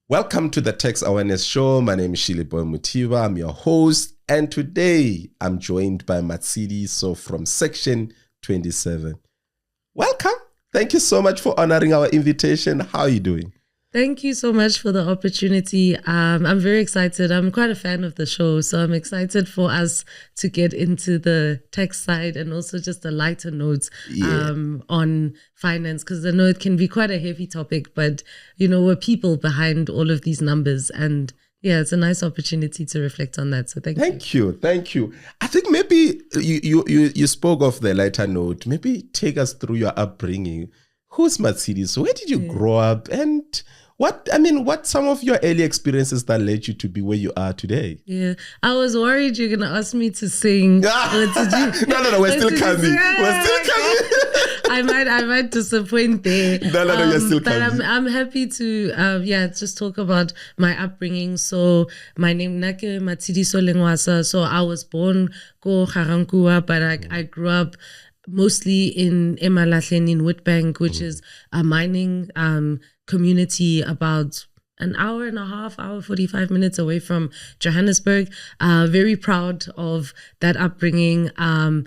Welcome to the Tax Awareness Show. My name is Shiliboy Mutiba. I'm your host. And today I'm joined by Matshidiso from Section 27. Welcome. Thank you so much for honoring our invitation. How are you doing? Thank you so much for the opportunity. I'm very excited. I'm quite a fan of the show, so I'm excited for us to get into the tax side and also just a lighter note on finance, because I know it can be quite a heavy topic, but we're people behind all of these numbers, and yeah, it's a nice opportunity to reflect on that. So thank you. Thank you. I think maybe you spoke of the lighter note. Maybe take us through your upbringing. Who's Matshidiso? Where did you grow up? And what some of your early experiences that led you to be where you are today? Yeah, I was worried you're going to ask me to sing. No, we're still coming. I might disappoint there. No, you're still coming. But I'm happy to just talk about my upbringing. So my name is Matshidiso Lencoasa. So I was born ko Garankua, but I grew up mostly in Emalahleni in Witbank, which is a mining community about an hour and a half, 45 minutes away from Johannesburg. Very proud of that upbringing. I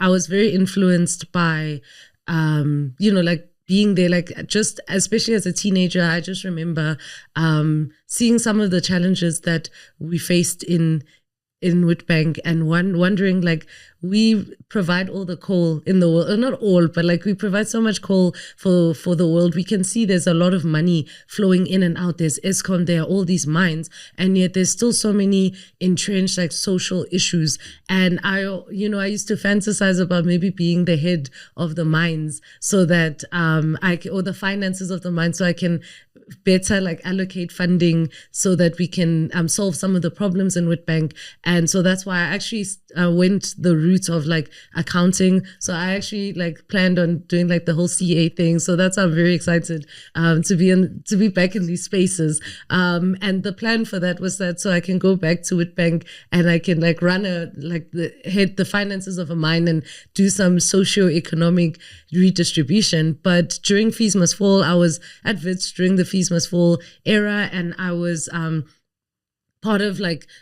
was very influenced by, being there, just especially as a teenager. I just remember seeing some of the challenges that we faced in Witbank and wondering, we provide all the coal in the world, not all, but we provide so much coal for the world. We can see there's a lot of money flowing in and out. There's Eskom, there are all these mines, and yet there's still so many entrenched social issues. And I used to fantasize about maybe being the head of the mines so that or the finances of the mines, so I can better allocate funding so that we can solve some of the problems in Witbank. And so that's why I actually went the route of accounting. So I actually planned on doing the whole CA thing. So that's why I'm very excited to be back in these spaces. And the plan for that was that so I can go back to Witbank and I can run the finances of a mine and do some socio-economic redistribution. But during Fees Must Fall, I was at WITS during the Fees Must Fall era, and I was part of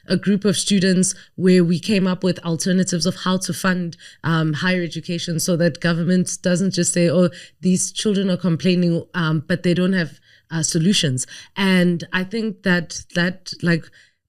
a group of students where we came up with alternatives of how to fund higher education, so that government doesn't just say, oh, these children are complaining, but they don't have solutions. And I think that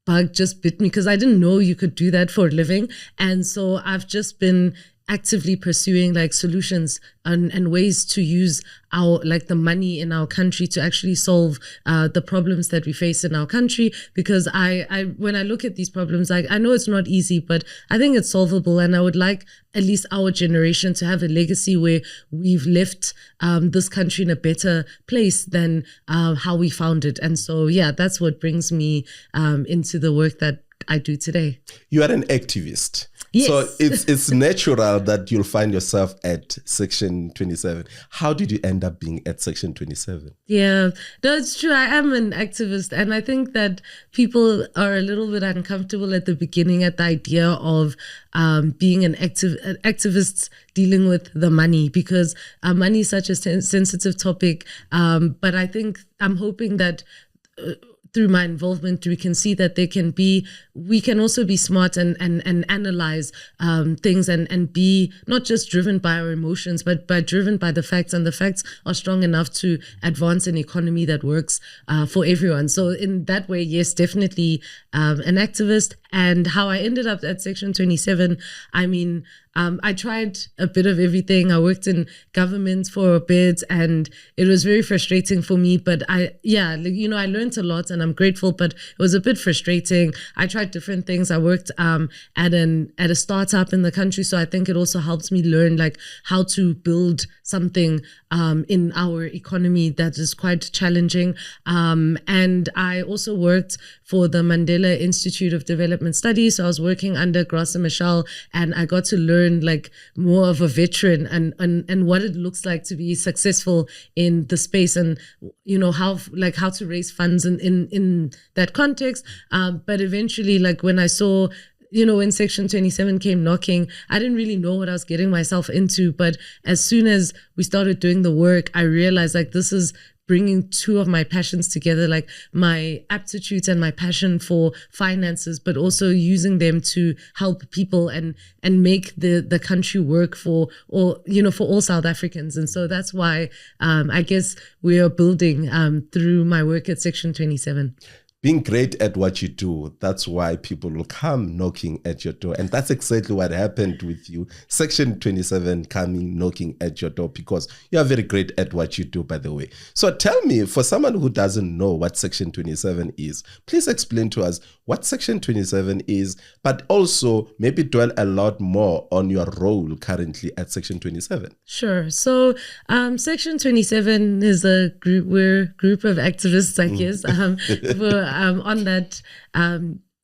bug just bit me, because I didn't know you could do that for a living. And so I've just been actively pursuing solutions and ways to use our the money in our country to actually solve the problems that we face in our country. Because I when I look at these problems, I know it's not easy, but I think it's solvable, and I would like at least our generation to have a legacy where we've left this country in a better place than how we found it. And so that's what brings me into the work that I do today. You are an activist. Yes. So it's natural that you'll find yourself at Section 27. How did you end up being at Section 27? Yeah, no, it's true. I am an activist, and I think that people are a little bit uncomfortable at the beginning at the idea of being an activist dealing with the money, because money is such a sensitive topic. But I think I'm hoping that through my involvement, we can see that we can also be smart and analyze things and be not just driven by our emotions, but driven by the facts. And the facts are strong enough to advance an economy that works for everyone. So in that way, yes, definitely an activist. And how I ended up at Section 27, I tried a bit of everything. I worked in government for a bit, and it was very frustrating for me. But I learned a lot, and I'm grateful. But it was a bit frustrating. I tried different things. I worked at a startup in the country, so I think it also helps me learn how to build something in our economy that is quite challenging. And I also worked for the Mandela Institute of Development Studies. So I was working under Graça Machel, and I got to learn more of a veteran and what it looks like to be successful in the space, and how to raise funds in that context. But eventually, when I saw when Section 27 came knocking, I didn't really know what I was getting myself into. But as soon as we started doing the work, I realized this is bringing two of my passions together, like my aptitudes and my passion for finances, but also using them to help people and make the country work for all South Africans. And so that's why I guess we are building through my work at Section 27. Being great at what you do, that's why people will come knocking at your door. And that's exactly what happened with you. Section 27 coming knocking at your door because you are very great at what you do, by the way. So tell me, for someone who doesn't know what Section 27 is, please explain to us what Section 27 is, but also maybe dwell a lot more on your role currently at Section 27. Sure. So Section 27 is we're a group of activists, I guess. On that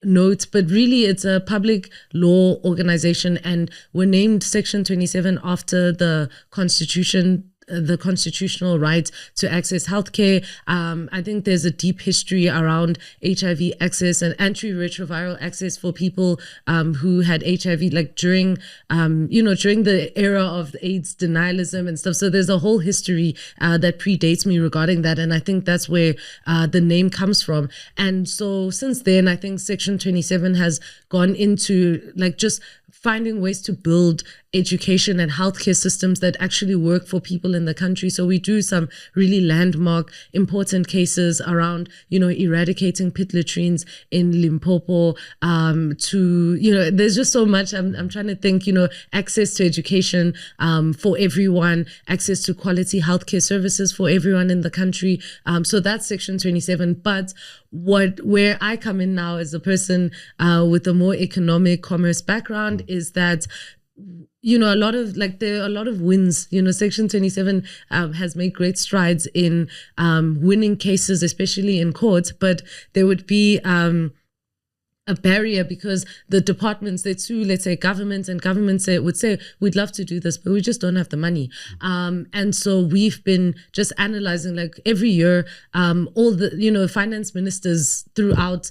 note, but really it's a public law organization, and we're named Section 27 after the Constitution, the constitutional right to access healthcare. I think there's a deep history around HIV access and antiretroviral access for people who had HIV, like during the era of the AIDS denialism and stuff. So there's a whole history that predates me regarding that, and I think that's where the name comes from. And so since then, I think Section 27 has gone into like just finding ways to build education and healthcare systems that actually work for people in the country. So we do some really landmark, important cases around, eradicating pit latrines in Limpopo. There's just so much. I'm trying to think. Access to education for everyone, access to quality healthcare services for everyone in the country. So that's Section 27. But where I come in now as a person with a more economic commerce background is that there are a lot of wins. Section 27 has made great strides in winning cases, especially in court, but there would be a barrier because the departments, they sue, let's say governments, and governments would say, we'd love to do this, but we just don't have the money. And so we've been just analyzing, like every year, all the, finance ministers throughout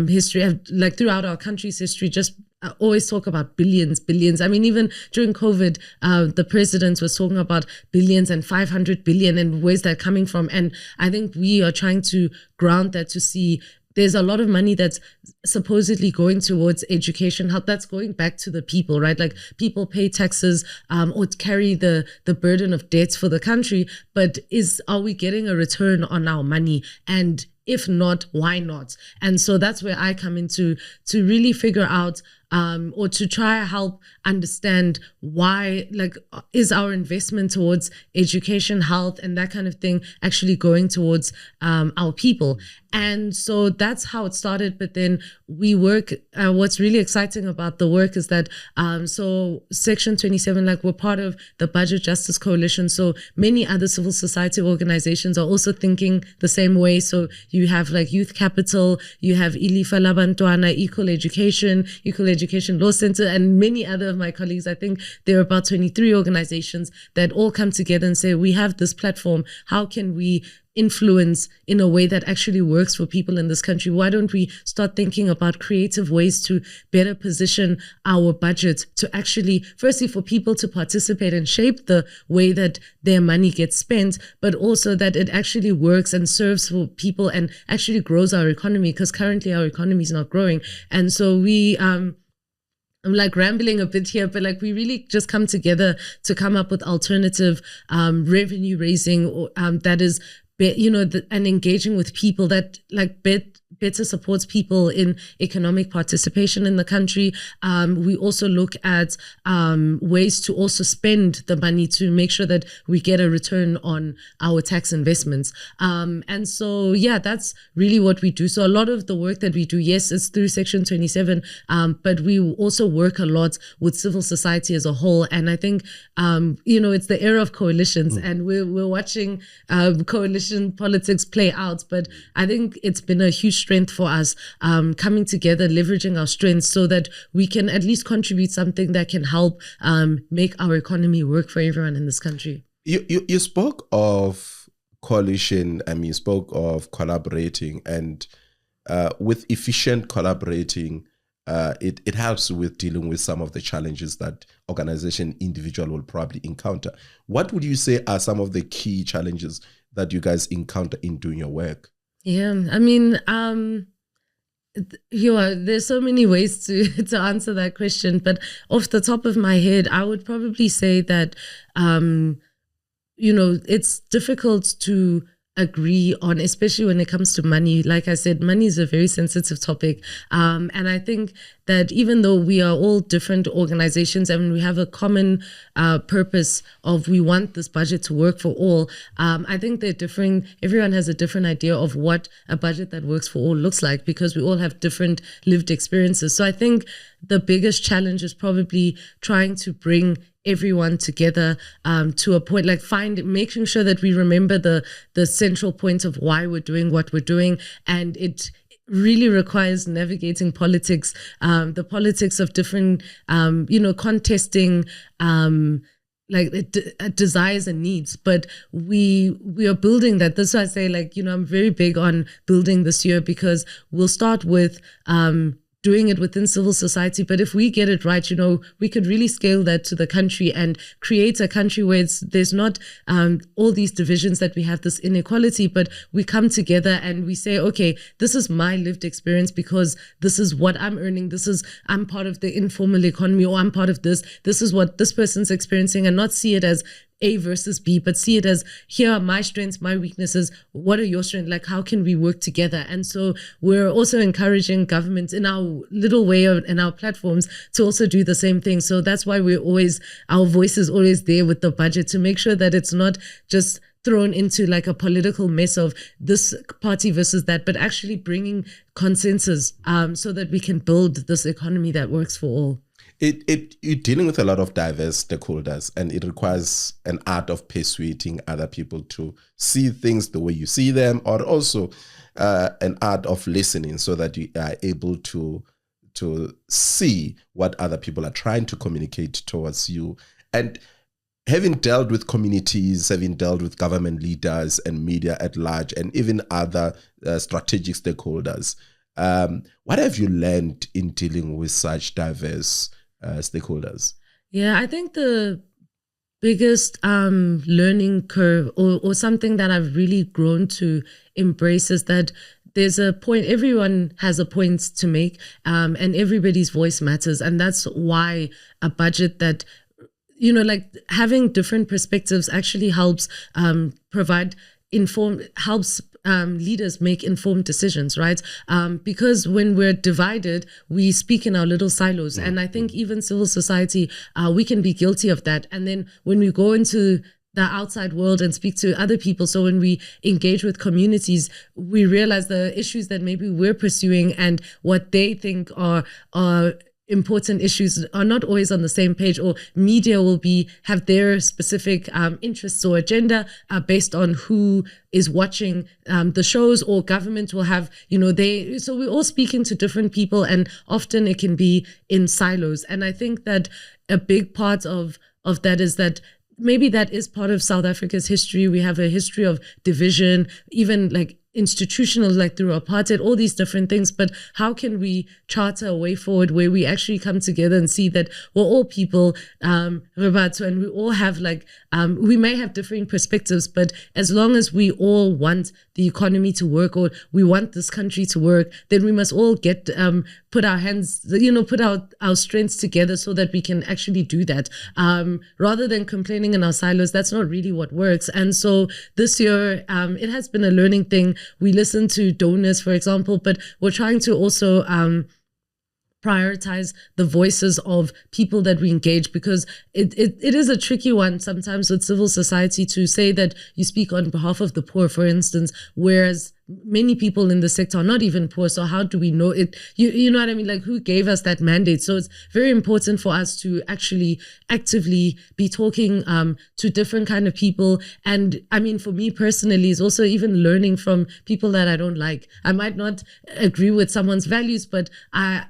history, throughout our country's history, just always talk about billions. I mean, even during COVID, the president was talking about billions and 500 billion and where's that coming from? And I think we are trying to ground that to see there's a lot of money that's supposedly going towards education, how that's going back to the people, right? Like people pay taxes or carry the burden of debts for the country, but are we getting a return on our money? And if not, why not? And so that's where I come into to really figure out or to try to help understand why, is our investment towards education, health, and that kind of thing actually going towards our people? And so that's how it started. But then we work, what's really exciting about the work is that, so Section 27, we're part of the Budget Justice Coalition. So many other civil society organizations are also thinking the same way. So you have Youth Capital, you have Ilifa Labantwana, Equal Education Law Center, and many other of my colleagues. I think there are about 23 organizations that all come together and say, we have this platform. How can we influence in a way that actually works for people in this country? Why don't we start thinking about creative ways to better position our budget to actually, firstly, for people to participate and shape the way that their money gets spent, but also that it actually works and serves for people and actually grows our economy, because currently our economy is not growing. And so we I'm rambling a bit here, but we really just come together to come up with alternative revenue raising that is, and engaging with people that better supports people in economic participation in the country. We also look at ways to also spend the money to make sure that we get a return on our tax investments. And so, that's really what we do. So a lot of the work that we do, yes, it's through Section 27, but we also work a lot with civil society as a whole. And I think, it's the era of coalitions, and we're watching coalition politics play out. But I think it's been a huge strength for us, coming together, leveraging our strengths so that we can at least contribute something that can help make our economy work for everyone in this country. You spoke of coalition, you spoke of collaborating, and with efficient collaborating, it helps with dealing with some of the challenges that organization, individual will probably encounter. What would you say are some of the key challenges that you guys encounter in doing your work? Yeah, I mean, there's so many ways to answer that question, but off the top of my head, I would probably say that it's difficult to agree on, especially when it comes to money. Like I said, money is a very sensitive topic. And I think that even though we are all different organizations and we have a common purpose of we want this budget to work for all, I think they're differing. Everyone has a different idea of what a budget that works for all looks like, because we all have different lived experiences. So I think the biggest challenge is probably trying to bring everyone together to a point, like making sure that we remember the central point of why we're doing what we're doing. And it really requires navigating politics, the politics of different, contesting desires and needs. But we are building that. That's why I say, I'm very big on building this year, because we'll start with doing it within civil society. But if we get it right, we could really scale that to the country and create a country where there's not all these divisions, that we have this inequality, but we come together and we say, okay, this is my lived experience because this is what I'm earning. I'm part of the informal economy, or I'm part of this. This is what this person's experiencing, and not see it as A versus B, but see it as, here are my strengths, my weaknesses. What are your strengths? Like, how can we work together? And so we're also encouraging governments in our little way and our platforms to also do the same thing. So that's why our voice is always there with the budget, to make sure that it's not just thrown into like a political mess of this party versus that, but actually bringing consensus so that we can build this economy that works for all. You're dealing with a lot of diverse stakeholders, and it requires an art of persuading other people to see things the way you see them, or also an art of listening, so that you are able to see what other people are trying to communicate towards you. And having dealt with communities, having dealt with government leaders and media at large, and even other strategic stakeholders, what have you learned in dealing with such diverse stakeholders? Yeah, I think the biggest learning curve, or something that I've really grown to embrace, is that there's a point, everyone has a point to make, and everybody's voice matters. And that's why a budget that, having different perspectives actually helps helps leaders make informed decisions, right? Because when we're divided, we speak in our little silos. And I think even civil society, we can be guilty of that. And then when we go into the outside world and speak to other people, so when we engage with communities, we realize the issues that maybe we're pursuing and what they think are important issues are not always on the same page, or media will have their specific interests or agenda based on who is watching the shows, or government will have, so we're all speaking to different people, and often it can be in silos. And I think that a big part of that is that maybe that is part of South Africa's history. We have a history of division, even like institutional, like through apartheid, all these different things. But how can we charter a way forward where we actually come together and see that we're all people, and we all have we may have differing perspectives, but as long as we all want the economy to work, or we want this country to work, then we must all put our hands, put our strengths together so that we can actually do that. Rather than complaining in our silos, that's not really what works. And so this year, it has been a learning thing. We listen to donors, for example, but we're trying to also prioritize the voices of people that we engage, because it is a tricky one sometimes with civil society to say that you speak on behalf of the poor, for instance, whereas many people in the sector are not even poor. So how do we know it? You know what I mean? Like, who gave us that mandate? So it's very important for us to actually actively be talking to different kind of people. And I mean, for me personally, is also even learning from people that I don't like. I might not agree with someone's values, but I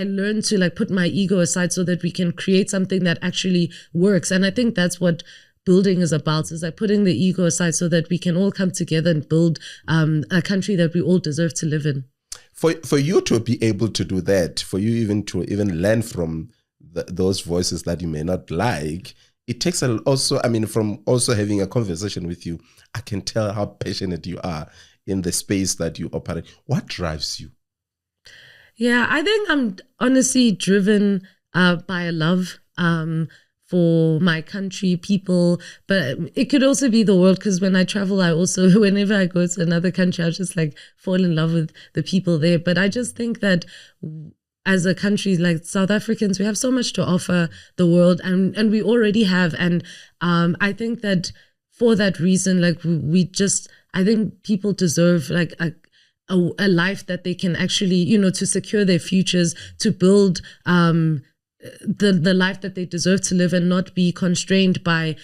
learn to put my ego aside so that we can create something that actually works. And I think that's what building is about, is putting the ego aside so that we can all come together and build a country that we all deserve to live in. For you to be able to do that, for you even to learn from those voices that you may not like, it takes also, from also having a conversation with you, I can tell how passionate you are in the space that you operate. What drives you? Yeah, I think I'm honestly driven by a love for my country, people, but it could also be the world, because when I travel, I also, whenever I go to another country, I just like fall in love with the people there. But I just think that as a country like South Africans, we have so much to offer the world, and we already have. And I think that for that reason, like I think people deserve like a life that they can actually, to secure their futures, to build the life that they deserve to live, and not be constrained by,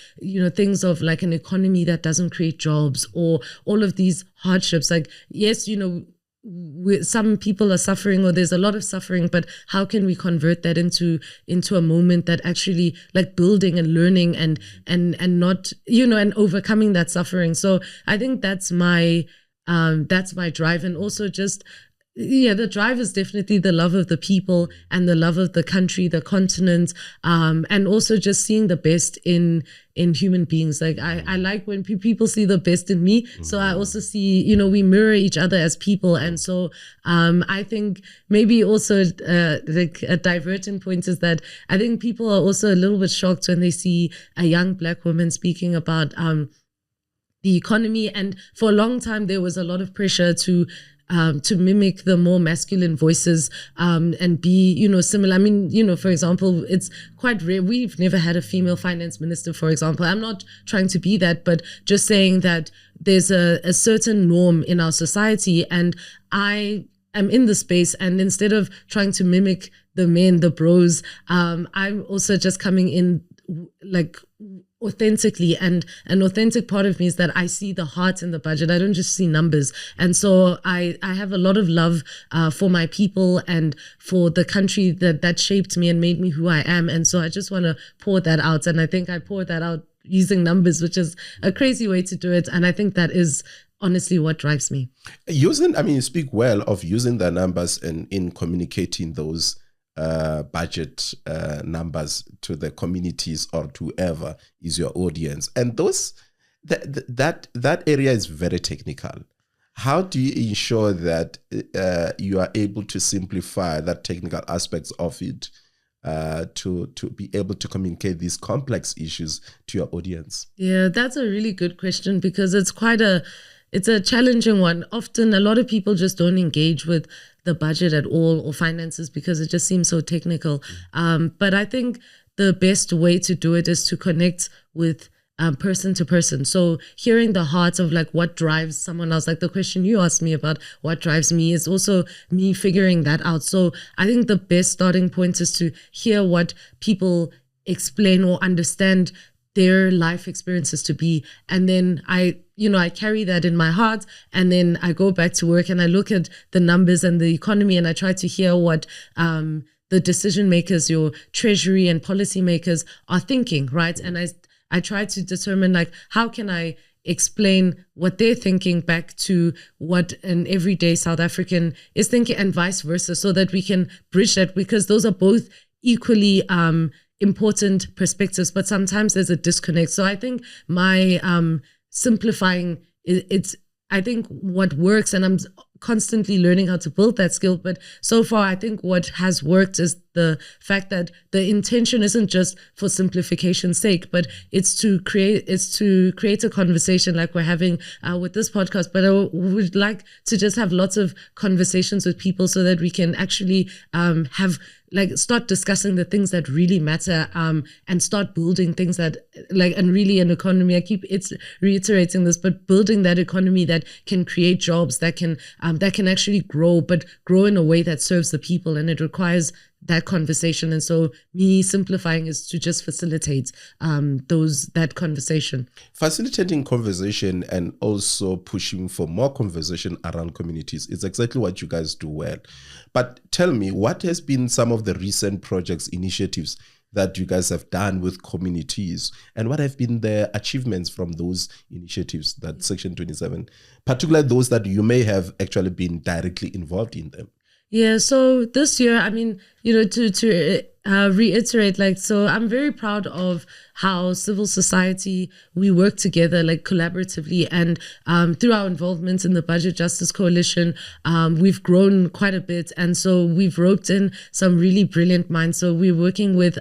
things of like an economy that doesn't create jobs or all of these hardships. Like, yes, some people are suffering, or there's a lot of suffering, but how can we convert that into a moment that actually like building and learning and not, and overcoming that suffering. So I think that's my drive. And also just, the drive is definitely the love of the people and the love of the country, the continent, and also just seeing the best in human beings. Like I like when people see the best in me. So I also see, we mirror each other as people. And so I think maybe also like a divergent point is that I think people are also a little bit shocked when they see a young Black woman speaking about the economy. And for a long time, there was a lot of pressure to mimic the more masculine voices and be, similar. I mean, for example, it's quite rare. We've never had a female finance minister, for example. I'm not trying to be that, but just saying that there's a certain norm in our society, and I am in the space, and instead of trying to mimic the men, the bros, I'm also just coming in like authentically, and an authentic part of me is that I see the heart in the budget. I don't just see numbers. And so I have a lot of love for my people and for the country that shaped me and made me who I am. And so I just want to pour that out. And I think I pour that out using numbers, which is a crazy way to do it. And I think that is honestly what drives me. You speak well of using the numbers and in communicating those budget numbers to the communities or to whoever is your audience, and that area is very technical. How do you ensure that you are able to simplify that technical aspects of it to be able to communicate these complex issues to your audience? Yeah, that's a really good question, because it's a challenging one. Often a lot of people just don't engage with the budget at all or finances because it just seems so technical. But I think the best way to do it is to connect with person to person. So hearing the heart of like what drives someone else, like the question you asked me about what drives me, is also me figuring that out. So I think the best starting point is to hear what people explain or understand their life experiences to be. And then I carry that in my heart, and then I go back to work and I look at the numbers and the economy, and I try to hear what the decision makers, your treasury and policy makers are thinking, right? And I try to determine like, how can I explain what they're thinking back to what an everyday South African is thinking, and vice versa, so that we can bridge that, because those are both equally important perspectives, but sometimes there's a disconnect. So I think my simplifying, it's I think what works, and I'm constantly learning how to build that skill, but so far I think what has worked is the fact that the intention isn't just for simplification's sake, but it's to create a conversation like we're having with this podcast. But I would like to just have lots of conversations with people so that we can actually start discussing the things that really matter, and start building things that and really an economy. I keep reiterating this, but building that economy that can create jobs, that can actually grow, but grow in a way that serves the people, and it requires that conversation. And so me simplifying is to just facilitate that conversation. Facilitating conversation and also pushing for more conversation around communities is exactly what you guys do well. But tell me, what has been some of the recent projects, initiatives that you guys have done with communities, and what have been the achievements from those initiatives, that Section 27, particularly those that you may have actually been directly involved in them? Yeah, so this year, to reiterate, so I'm very proud of how civil society, we work together like collaboratively, and through our involvement in the Budget Justice Coalition, we've grown quite a bit. And so we've roped in some really brilliant minds. So we're working with,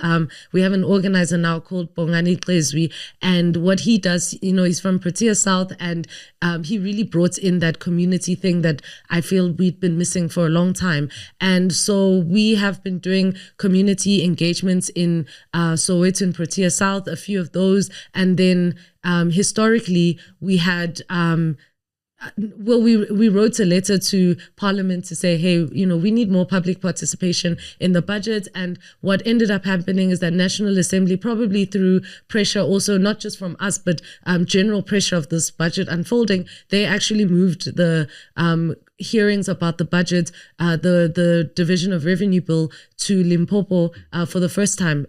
we have an organizer now called Bongani Tlezwi, and what he does, he's from Protea South, and he really brought in that community thing that I feel we'd been missing for a long time. And so we have been doing community engagements in Soweto and Protea South, a few of those. And then historically, we had we wrote a letter to Parliament to say, hey, we need more public participation in the budget. And what ended up happening is that National Assembly, probably through pressure also, not just from us, but general pressure of this budget unfolding, they actually moved the hearings about the budget, the Division of Revenue Bill, to Limpopo for the first time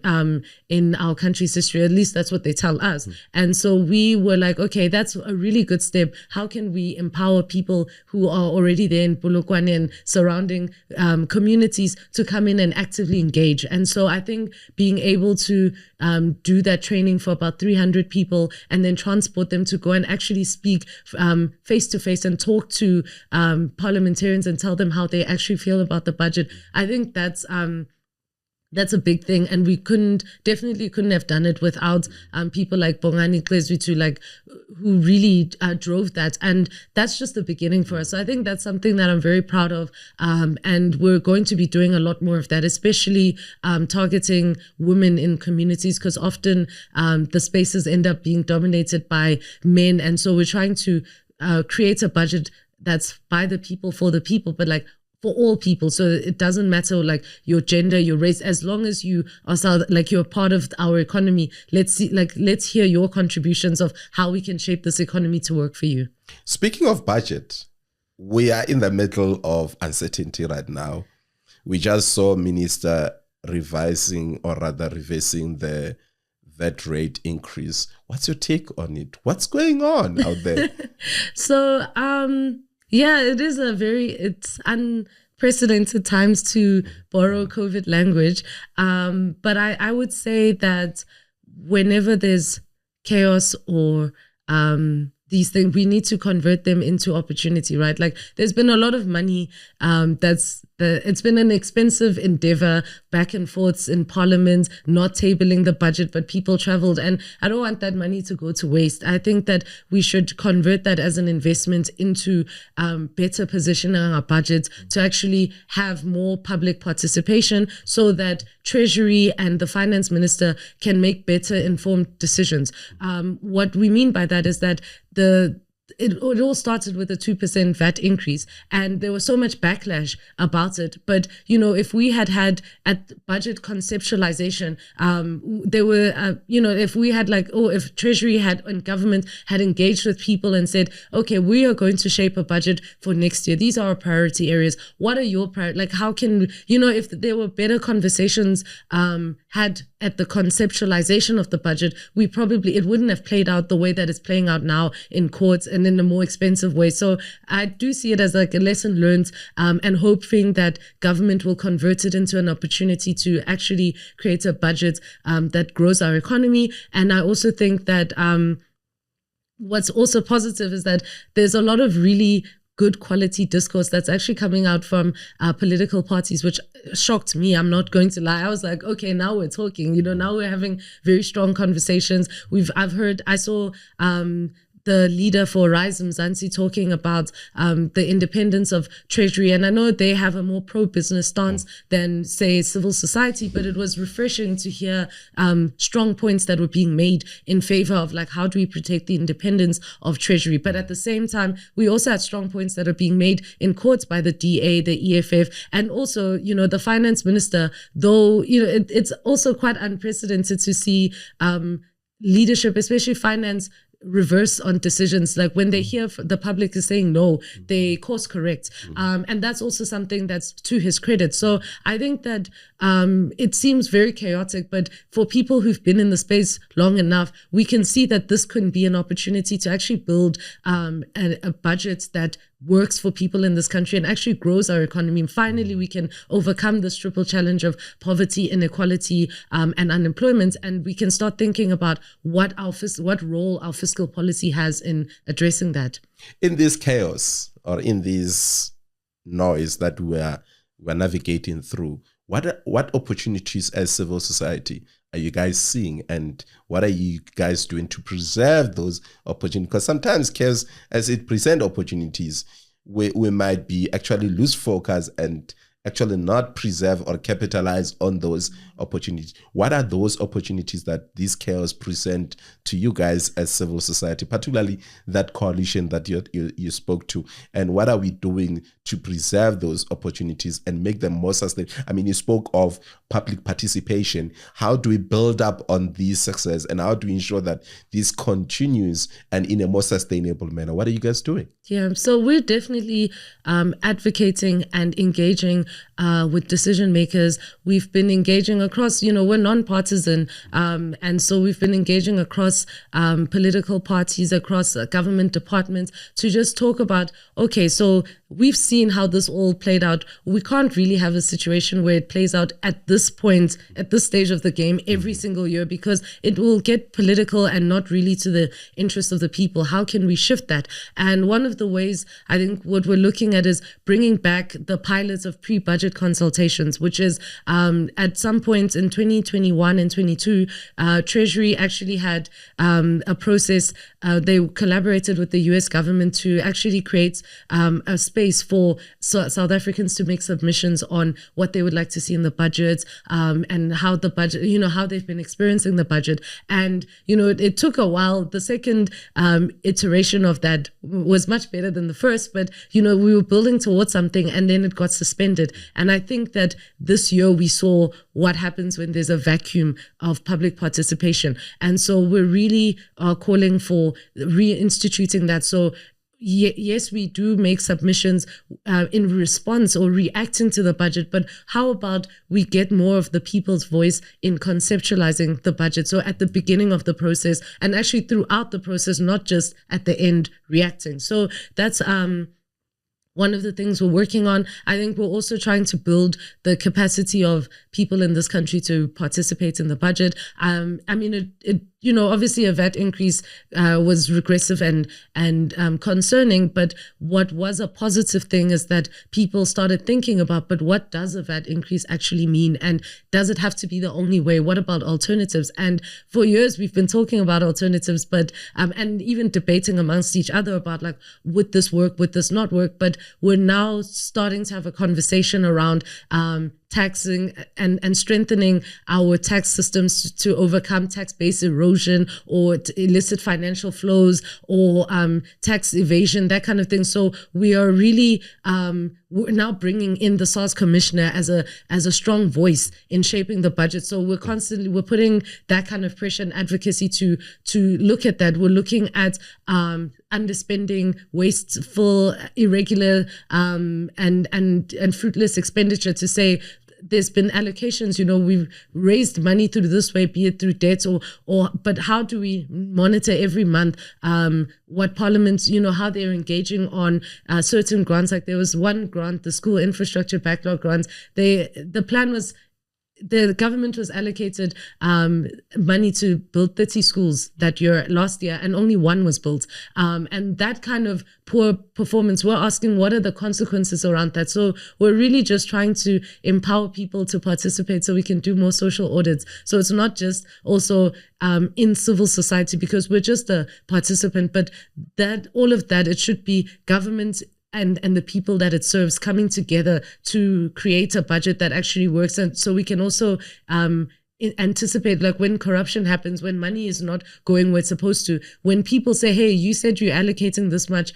in our country's history. At least that's what they tell us. And so we were like, okay, that's a really good step. How can we empower people who are already there in Polokwane and surrounding communities to come in and actively engage? And so I think being able to do that training for about 300 people and then transport them to go and actually speak face to face and talk to parliamentarians and tell them how they actually feel about the budget. I think that's a big thing, and we definitely couldn't have done it without people like Bongani Tlezwi who really drove that, and that's just the beginning for us. So I think that's something that I'm very proud of, and we're going to be doing a lot more of that, especially targeting women in communities, because often the spaces end up being dominated by men, and so we're trying to create a budget that's by the people, for the people, but like for all people. So it doesn't matter like your gender, your race, as long as you are like you're part of our economy. Let's hear your contributions of how we can shape this economy to work for you. Speaking of budget, we are in the middle of uncertainty right now. We just saw Minister revising, or rather reversing, the VAT rate increase. What's your take on it? What's going on out there? So, yeah, it's unprecedented times, to borrow COVID language. But I would say that whenever there's chaos or these things, we need to convert them into opportunity, right? Like there's been a lot of money it's been an expensive endeavor, back and forths in Parliament, not tabling the budget, but people traveled. And I don't want that money to go to waste. I think that we should convert that as an investment into better positioning our budgets to actually have more public participation, so that Treasury and the Finance Minister can make better informed decisions. What we mean by that is that it all started with a 2% VAT increase, and there was so much backlash about it. But, if we had at budget conceptualization, there were, if we had if Treasury and government had engaged with people and said, okay, we are going to shape a budget for next year. These are our priority areas. What are your priorities? How can, if there were better conversations had at the conceptualization of the budget, it wouldn't have played out the way that it's playing out now in courts and in a more expensive way. So I do see it as like a lesson learned, and hoping that government will convert it into an opportunity to actually create a budget that grows our economy. And I also think that what's also positive is that there's a lot of really good quality discourse that's actually coming out from political parties, which shocked me. I'm not going to lie. I was like, okay, now we're talking, now we're having very strong conversations. I saw the leader for Rise Mzansi talking about the independence of Treasury. And I know they have a more pro-business stance than, say, civil society, but it was refreshing to hear strong points that were being made in favor of how do we protect the independence of Treasury. But at the same time, we also had strong points that are being made in courts by the DA, the EFF, and also, the finance minister, though, it's also quite unprecedented to see leadership, especially finance, reverse on decisions. Like when they hear the public is saying no, they course correct. And that's also something that's to his credit. So I think that it seems very chaotic, but for people who've been in the space long enough, we can see that this could be an opportunity to actually build a budget that works for people in this country and actually grows our economy. And finally, we can overcome this triple challenge of poverty, inequality, and unemployment, and we can start thinking about what role our fiscal policy has in addressing that. In this chaos or in this noise that we're navigating through, what opportunities as civil society are you guys seeing, and what are you guys doing to preserve those opportunities? Because sometimes chaos, as it presents opportunities, we might be actually lose focus and actually not preserve or capitalize on those opportunities. What are those opportunities that this chaos present to you guys as civil society, particularly that coalition that you spoke to? And what are we doing to preserve those opportunities and make them more sustainable? I mean, you spoke of public participation. How do we build up on this success, and how do we ensure that this continues and in a more sustainable manner? What are you guys doing? Yeah, so we're definitely advocating and engaging with decision makers. We've been engaging across, we're non-partisan, and so we've been engaging across political parties, across government departments to just talk about, okay, so we've seen how this all played out. We can't really have a situation where it plays out at this point, at this stage of the game every single year, because it will get political and not really to the interest of the people. How can we shift that? And one of the ways, I think what we're looking at is bringing back the pilots of pre-budget consultations, which is at some point in 2021 and 22, Treasury actually had a process. They collaborated with the US government to actually create a space for South Africans to make submissions on what they would like to see in the budget, and how the budget, how they've been experiencing the budget. And, it took a while. The second iteration of that was much better than the first, but, we were building towards something and then it got suspended. And I think that this year we saw what happens when there's a vacuum of public participation. And so we're really calling for reinstituting that. So yes, we do make submissions in response or reacting to the budget, but how about we get more of the people's voice in conceptualizing the budget? So at the beginning of the process and actually throughout the process, not just at the end reacting. So that's one of the things we're working on. I think we're also trying to build the capacity of people in this country to participate in the budget. Obviously a VAT increase was regressive and concerning, but what was a positive thing is that people started thinking about, but what does a VAT increase actually mean? And does it have to be the only way? What about alternatives? And for years we've been talking about alternatives, but and even debating amongst each other about like, would this work, would this not work? But we're now starting to have a conversation around taxing and strengthening our tax systems to overcome tax base erosion or illicit financial flows or tax evasion, that kind of thing. So we are really we're now bringing in the SARS commissioner as a strong voice in shaping the budget. So we're putting that kind of pressure and advocacy to look at that. We're looking at underspending, wasteful, irregular, and fruitless expenditure to say, there's been allocations, we've raised money through this way, be it through debt but how do we monitor every month what parliaments, how they're engaging on certain grants? Like there was one grant, the school infrastructure backlog grants. The plan was, the government was allocated money to build 30 schools last year, and only one was built. And that kind of poor performance, we're asking what are the consequences around that? So we're really just trying to empower people to participate so we can do more social audits. So it's not just also in civil society, because we're just a participant, but all of that, it should be government and the people that it serves coming together to create a budget that actually works. And so we can also anticipate, like when corruption happens, when money is not going where it's supposed to, when people say, hey, you said you're allocating this much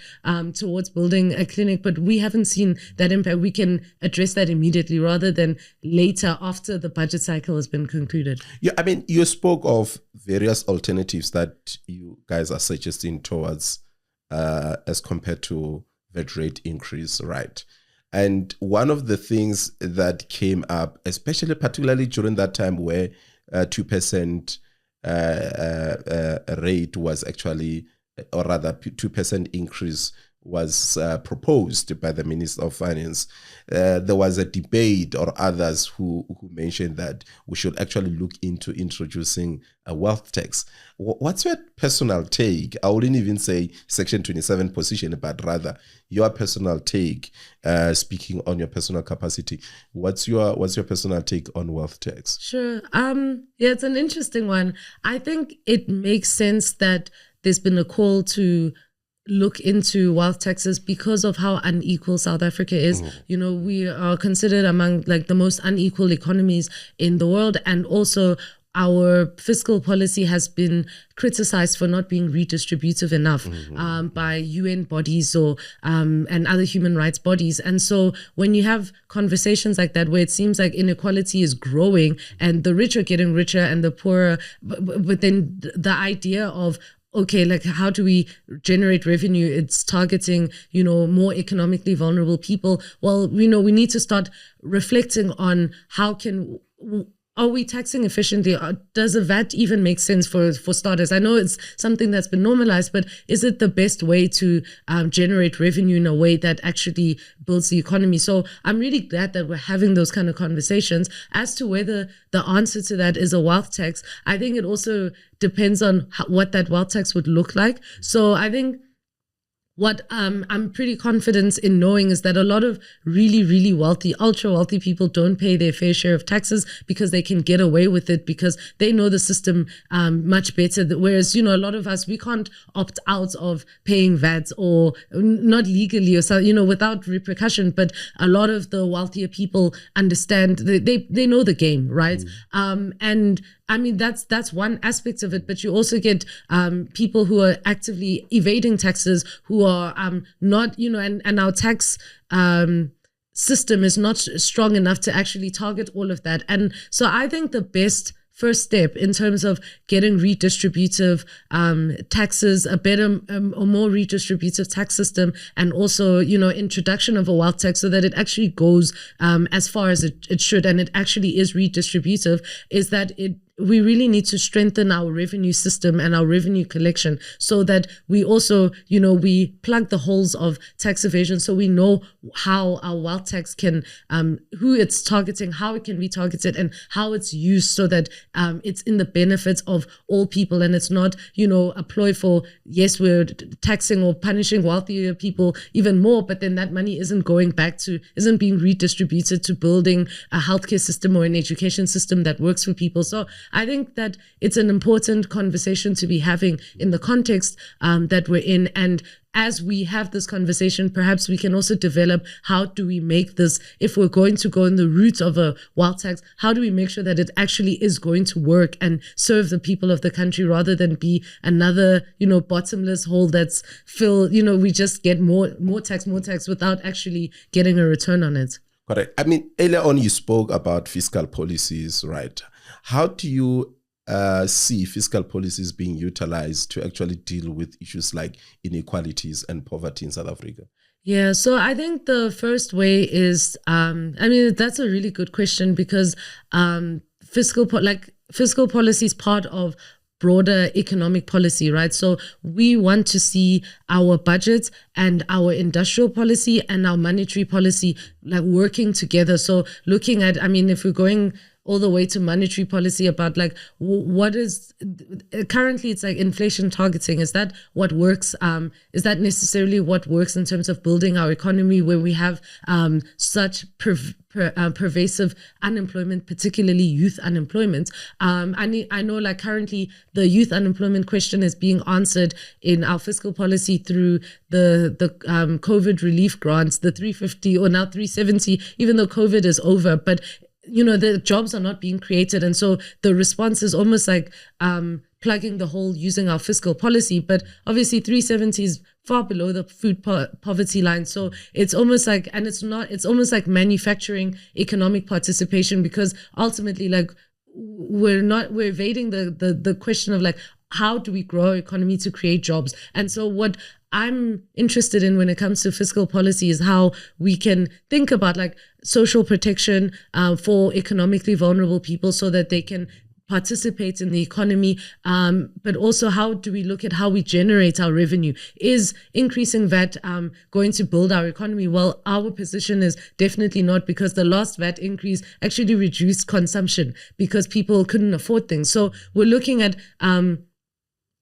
towards building a clinic, but we haven't seen that impact, we can address that immediately rather than later after the budget cycle has been concluded. Yeah, I mean, you spoke of various alternatives that you guys are suggesting towards as compared to VAT rate increase, right? And one of the things that came up, particularly during that time where 2% rate was actually, or rather 2% increase was proposed by the Minister of Finance, there was a debate or others who mentioned that we should actually look into introducing a wealth tax. What's your personal take? I wouldn't even say Section 27 position, but rather your personal take, speaking on your personal capacity. What's your personal take on wealth tax? Sure. Yeah, it's an interesting one. I think it makes sense that there's been a call to look into wealth taxes because of how unequal South Africa is. You know, we are considered among like the most unequal economies in the world, and also our fiscal policy has been criticized for not being redistributive enough by UN bodies or and other human rights bodies. And so when you have conversations like that, where it seems like inequality is growing and the rich are getting richer and the poorer, but then the idea of, okay, like how do we generate revenue? It's targeting, you know, more economically vulnerable people. Well, you know, we need to start reflecting on are we taxing efficiently? Does a VAT even make sense for starters? I know it's something that's been normalized, but is it the best way to generate revenue in a way that actually builds the economy? So I'm really glad that we're having those kind of conversations. As to whether the answer to that is a wealth tax, I think it also depends on what that wealth tax would look like. So I think what I'm pretty confident in knowing is that a lot of really, really wealthy, ultra wealthy people don't pay their fair share of taxes because they can get away with it because they know the system much better. Whereas, you know, a lot of us, we can't opt out of paying VAT or not legally or so, you know, without repercussion. But a lot of the wealthier people understand, they know the game, right? And I mean, that's one aspect of it, but you also get people who are actively evading taxes, who are not, you know, and our tax system is not strong enough to actually target all of that. And so I think the best first step in terms of getting redistributive taxes, a better or more redistributive tax system, and also, you know, introduction of a wealth tax so that it actually goes as far as it should, and it actually is redistributive, is that we really need to strengthen our revenue system and our revenue collection so that we also, you know, we plug the holes of tax evasion so we know how our wealth tax can, who it's targeting, how it can be targeted, and how it's used so that it's in the benefits of all people, and it's not, you know, a ploy for, yes, we're taxing or punishing wealthier people even more, but then that money isn't being redistributed to building a healthcare system or an education system that works for people. So I think that it's an important conversation to be having in the context that we're in. And as we have this conversation, perhaps we can also develop, how do we make this, if we're going to go in the route of a wealth tax, how do we make sure that it actually is going to work and serve the people of the country rather than be another, you know, bottomless hole that's filled, you know, we just get more tax without actually getting a return on it. Correct. I mean, earlier on you spoke about fiscal policies, right? How do you see fiscal policies being utilized to actually deal with issues like inequalities and poverty in South Africa? Yeah, so I think the first way is, I mean, that's a really good question because fiscal policy is part of broader economic policy, right? So we want to see our budget and our industrial policy and our monetary policy like working together. So looking at, I mean, if we're going all the way to monetary policy about like what is currently, it's like inflation targeting. Is that what works? Is that necessarily what works in terms of building our economy where we have such pervasive unemployment, particularly youth unemployment? I know like currently the youth unemployment question is being answered in our fiscal policy through the COVID relief grants, the 350 or now 370, even though COVID is over, but you know, the jobs are not being created. And so the response is almost like plugging the hole using our fiscal policy. But obviously 370 is far below the food poverty line. So it's almost like, and it's almost like manufacturing economic participation, because ultimately like we're evading the question of like, how do we grow our economy to create jobs? And so what I'm interested in when it comes to fiscal policy is how we can think about like social protection for economically vulnerable people so that they can participate in the economy, but also how do we look at how we generate our revenue? Is increasing VAT going to build our economy? Well, our position is definitely not, because the last VAT increase actually reduced consumption because people couldn't afford things. So we're looking at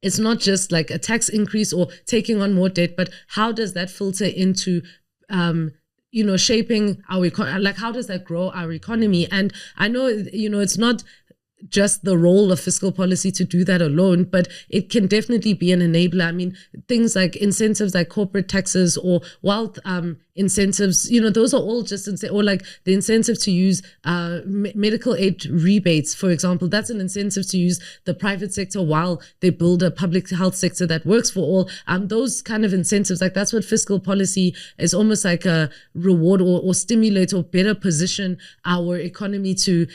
it's not just like a tax increase or taking on more debt, but how does that filter into shaping our economy? Like, how does that grow our economy? And I know, it's not just the role of fiscal policy to do that alone, but it can definitely be an enabler. I mean, things like incentives like corporate taxes or wealth incentives, those are all just, or like the incentive to use medical aid rebates, for example, that's an incentive to use the private sector while they build a public health sector that works for all. Those kind of incentives, like that's what fiscal policy is, almost like a reward or stimulate or better position our economy to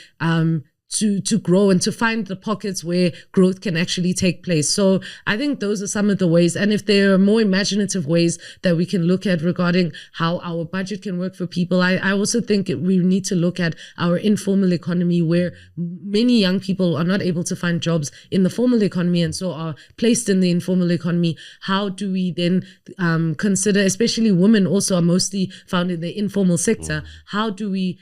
grow and to find the pockets where growth can actually take place. So I think those are some of the ways. And if there are more imaginative ways that we can look at regarding how our budget can work for people, I also think we need to look at our informal economy, where many young people are not able to find jobs in the formal economy and so are placed in the informal economy. How do we then consider, especially women also are mostly found in the informal sector, how do we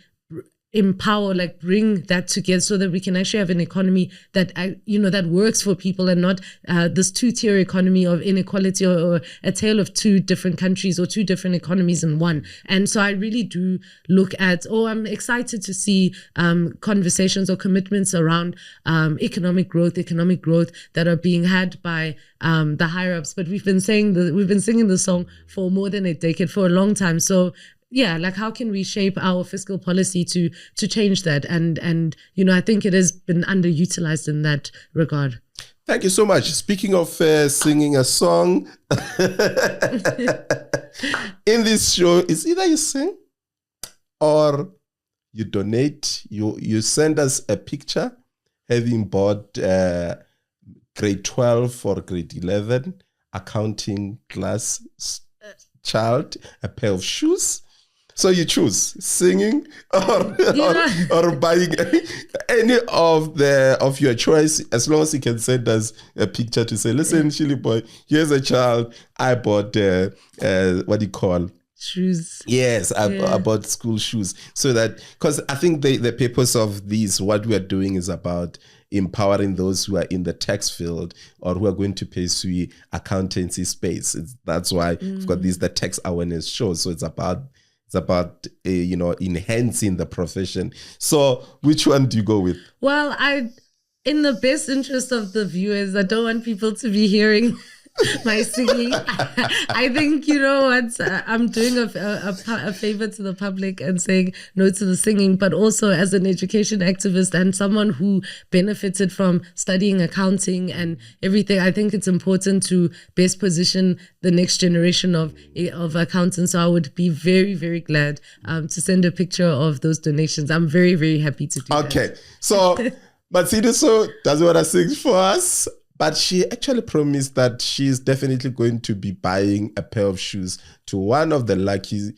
empower, like bring that together so that we can actually have an economy that that works for people, and not this two-tier economy of inequality or a tale of two different countries or two different economies in one. And so I really do look at, I'm excited to see conversations or commitments around economic growth that are being had by the higher ups. But we've been singing the song for more than a decade, for a long time. So yeah, like how can we shape our fiscal policy to change that? And I think it has been underutilized in that regard. Thank you so much. Speaking of singing a song, in this show, it's either you sing or you donate. You send us a picture having bought grade 12 or grade 11 accounting class child a pair of shoes. So you choose singing or buying any of your choice, as long as you can send us a picture to say, listen, Shilly boy, here's a child. I bought what do you call? Shoes. Yes, I bought school shoes. So that, because I think the purpose of these, what we are doing is about empowering those who are in the tax field or who are going to pursue accountancy space. That's why we've got the tax awareness show. So it's about enhancing the profession. So which one do you go with? Well, in the best interest of the viewers, I don't want people to be hearing my singing. I think, I'm doing a favor to the public and saying no to the singing, but also as an education activist and someone who benefited from studying accounting and everything, I think it's important to best position the next generation of accountants. So I would be very, very glad to send a picture of those donations. I'm very, very happy to do that. Okay, so Matshidiso doesn't want to sing for us, but she actually promised that she's definitely going to be buying a pair of shoes to one of the lucky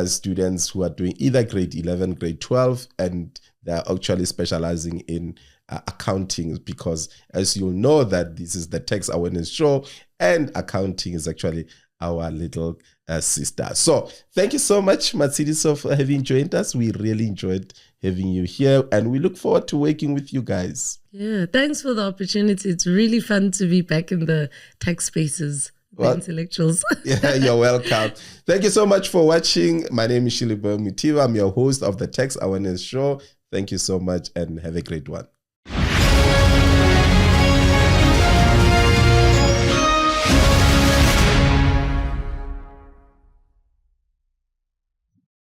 students who are doing either grade 11, grade 12, and they're actually specializing in accounting, because as you know that this is the tax awareness show and accounting is actually our little sister. So thank you so much, Matshidiso, for having joined us. We really enjoyed having you here, and we look forward to working with you guys. Yeah, thanks for the opportunity. It's really fun to be back in the tax spaces, the intellectuals. Yeah, you're welcome. Thank you so much for watching. My name is Shilly Mutiwa. I'm your host of the Tax Awareness Show. Thank you so much and have a great one.